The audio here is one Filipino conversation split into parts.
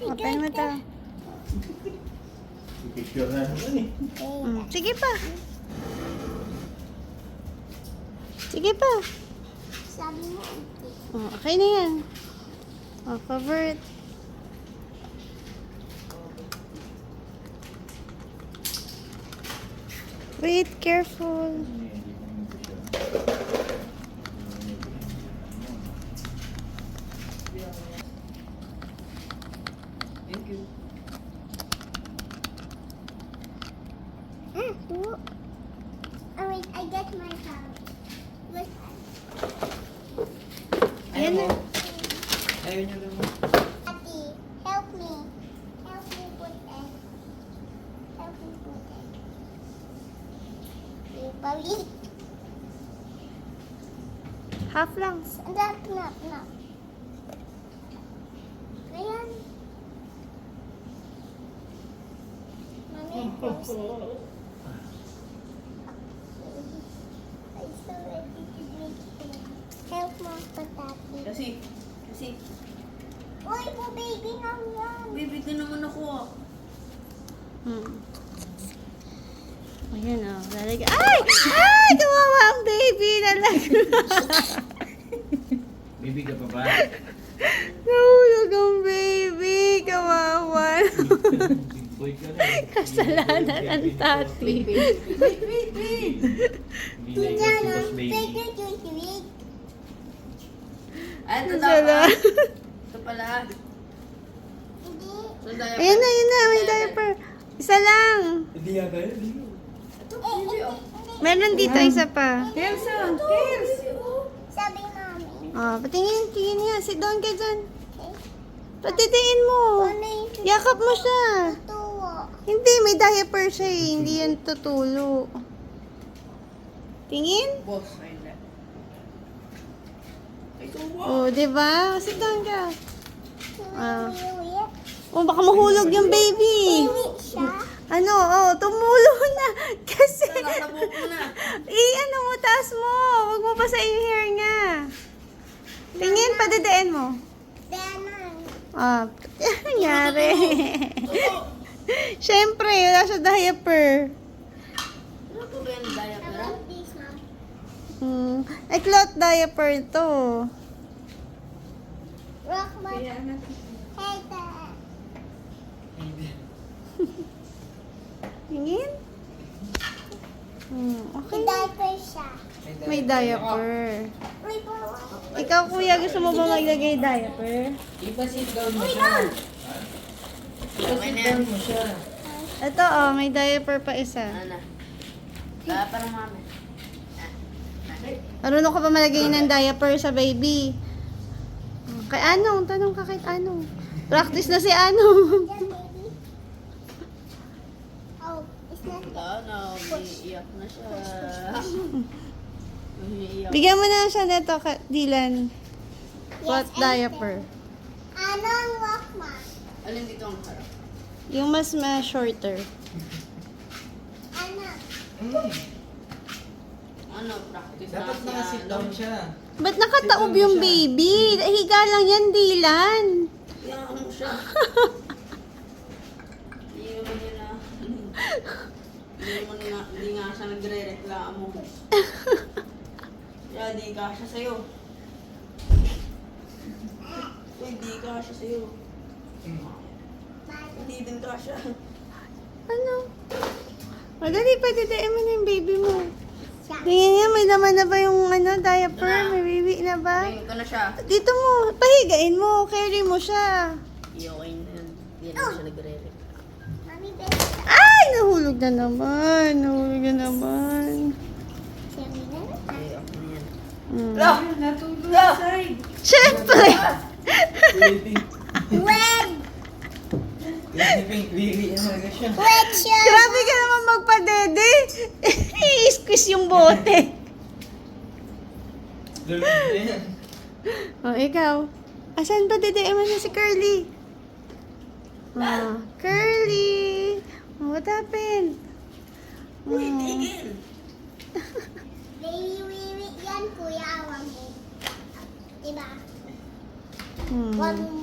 Open mo to. Picture na naman eh. Sige pa. Sige pa. Sabi mo, Okay na yan. Cover it. Wait, careful. Thank you. oh, wait, I get my house. Look, Ayan na. Ayaw niyo naman. Ate, help me. Help me put it. Help me put it. Balik. Half lang. Knock. Ayan. Mommy, close it. I'm so ready to drink it. Help mo, patati. Kasi, Uy, po baby na yan. baby din naman ako. Ayan o. Lalagay. Ay! Ay! Kawawa ang baby. Nalagay. Baby ka pa ba? Nahulog ang baby. Kawawa. Big boy ka na. Kasalanan ng tati. Hindi na ikaw si boss baby. Ay, ito Kasalanan. dapat. Ito pala. Hindi. Ito diaper. Ayan na. May diaper. Isa lang. Hindi yan kayo. Ito, baby, oh. Meron dito isa pa. Sabi mami. Patingin nga. Sit down ka dyan. Okay. Patitingin mo. Ano yung Yakap mo siya. tutuwa? Hindi, may diaper siya eh. Hindi yan tutulo. Tingin? Boss, ayun na. Ito, wow. Oh, di ba? Sit down ka. Ah. Wiwi. Oh, baka mahulog yung baby. Wiwi siya. Ano? Oh, tumulo na. Kasi, Nasa buhok mo na. ano mo, taas mo. Huwag mo pa sa yung hair nga. Tingin, padadaan mo. Benan. Ano nangyari? Ito. Siyempre, wala siya diaper. Ano to ba yung How diaper? about this, mom? Cloth diaper to. Rock my head. Tingin? Okay. May diaper siya. May diaper. Uy, bawa. Ikaw, kuya, gusto mo ba maglagay diaper? Ipa-sit down mo siya. Ipa-sit down mo siya. Ito, may diaper pa isa. Ano? Parang mami. Marunong ka ba malagay ng diaper sa baby? Kay Anong, tanong ka kay Anong. Practice na si Anong. Yan, baby. Oh, it's not that. Ano, umiiyak na siya. Umiiyak. Bigyan mo na siya nito, Dylan. Cloth Yes, diaper. Ano ang Walkman? Alin dito ang harap? Yung mas shorter. Ano? Ano, practice Dapat na naka-sit down siya. Ba't nakataob yung baby? Higa lang yan, Dylan. Iyak mo siya. Hindi naman yun na. Hindi nga siya nagre-reklamo. Kaya di ka siya sa'yo. Hindi ka siya sa'yo. Hindi din ka siya. Ano? Madali pa, didain mo na yung baby mo. Siya. Tingin niya, may laman na ba yung diaper? May baby na ba? Ngayon ko na siya. Dito mo, pahigain mo, carry mo siya. Okay na yun. Hindi naman siya nagre-reklamo. Mami, baby. Ay, nahulog na naman. Nahulog na naman. Sabi na. Okay, okay na yan. Siyempre! Red! Kasi pink-wiri na talaga siya. Red siya! Grabe ka naman magpadede. I-squeeze yung bote. Lulog na yan. Ikaw. Asan ba dedein mo na si Curly? Curly! What happened? Tigil! Baby, wiwi yan, kuya. Wag mo. Diba? Wag na.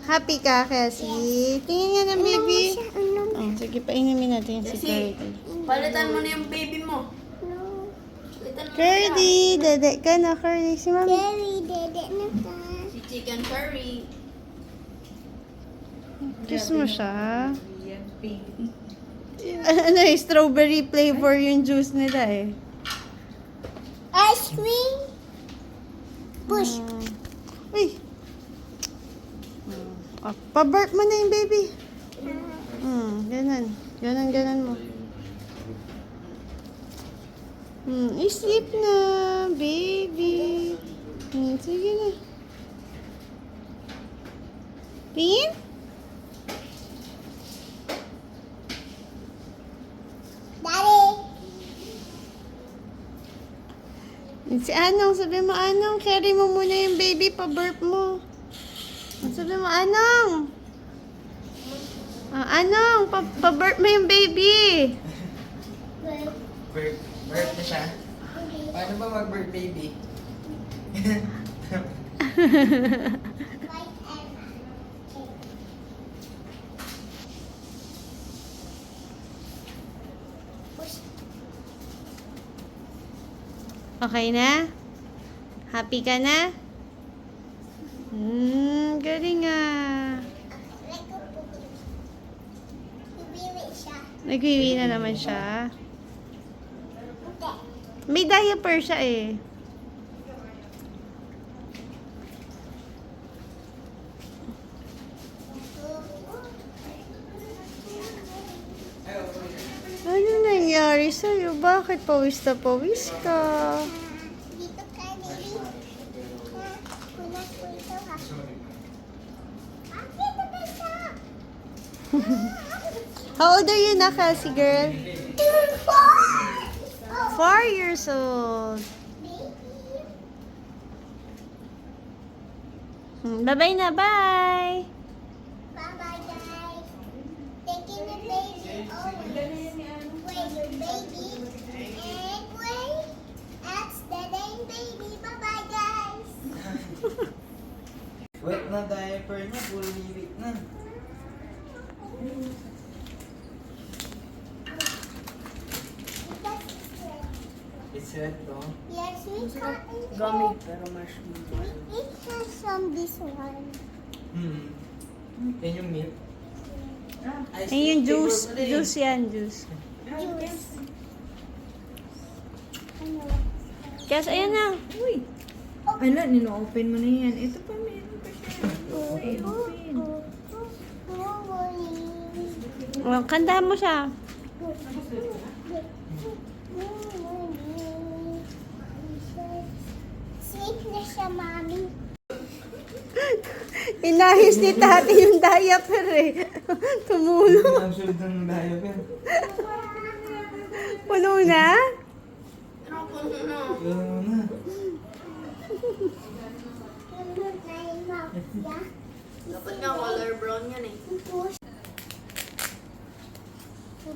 Happy ka, Cassie? Tingin nga ng baby. Ano? Oh, sige, painumin natin yan si Kasi, Curdy. palitan mo na yung baby mo. No. Palitan mo na Curdy, dede ka na, Curdy. Si Mami. Jerry, dede na ka. si chicken curry. Kiss mo siya. Yan, pink. Ano eh, strawberry flavor yung juice nila eh. Ice cream. Push. Uy. Pa-burp mo na yung baby. Ganon. Ganon mo. Sleep na, baby. Sige na. Tingin? Daddy. Si Anong, sabi mo Anong, carry mo muna yung baby, pa-burp mo. Sabi mo Anong. Anong, pa-burp mo yung baby. Bird na siya. Paano ba mag-bird baby? Okay na? Happy ka na? Galing ah. Nagwiwi na naman siya. May diaper siya eh. Ano nangyari sa'yo? Bakit pawis na pawis ka? Dito ka, baby. Kulat ko ito, ha? Dito ka siya. How old are you na, Cassie girl? 4 years old. Bye-bye na, bye! Bye-bye, guys. Taking the baby always. Wait, baby. And wait. That's the name, baby. Bye-bye, guys. Wet na diaper niya, puro liwit na. It's wet, no? Yes, we can eat Gummy, it. pero marshmallow. We eat some this one. Yan yung milk. Ice Ayun yung cream juice. flavor pala eh. Juice yan, juice. Juice. Ano? Kasi ayan na. Uy! Ala, nino-open mo na yan. Ito pa, meron pa siya. Ay, open. Kanda mo siya. Sleep na siya, Mami. Inahis ni tati yung diaper eh. Tumulong. Ang sulit ng diaper. Puno na? Pero puno na. Ganun na. Nandun na yung mouth niya. Dapat nga color brown yan eh. Push.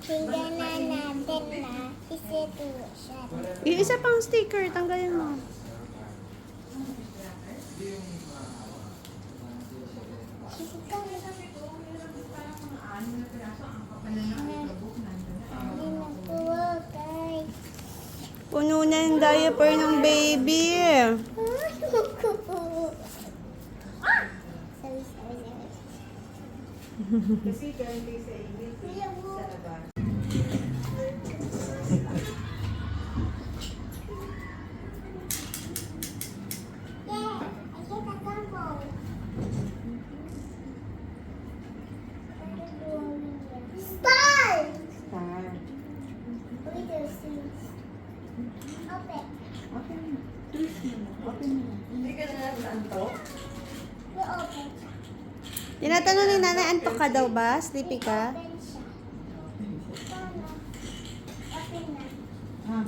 Tingnan na natin na isito siya. Yung isa pang sticker, tanggalin mo. Puno na yung diaper ng baby. Kasi kanti sa init, sa labas. Star! Star. Look at those things. Open. Open mo. Open mo. Hindi ka na nasantok? You open. Tinatanong ni nanay, antok ka daw ba? Sleepy ka? Open siya. Open na. Ah,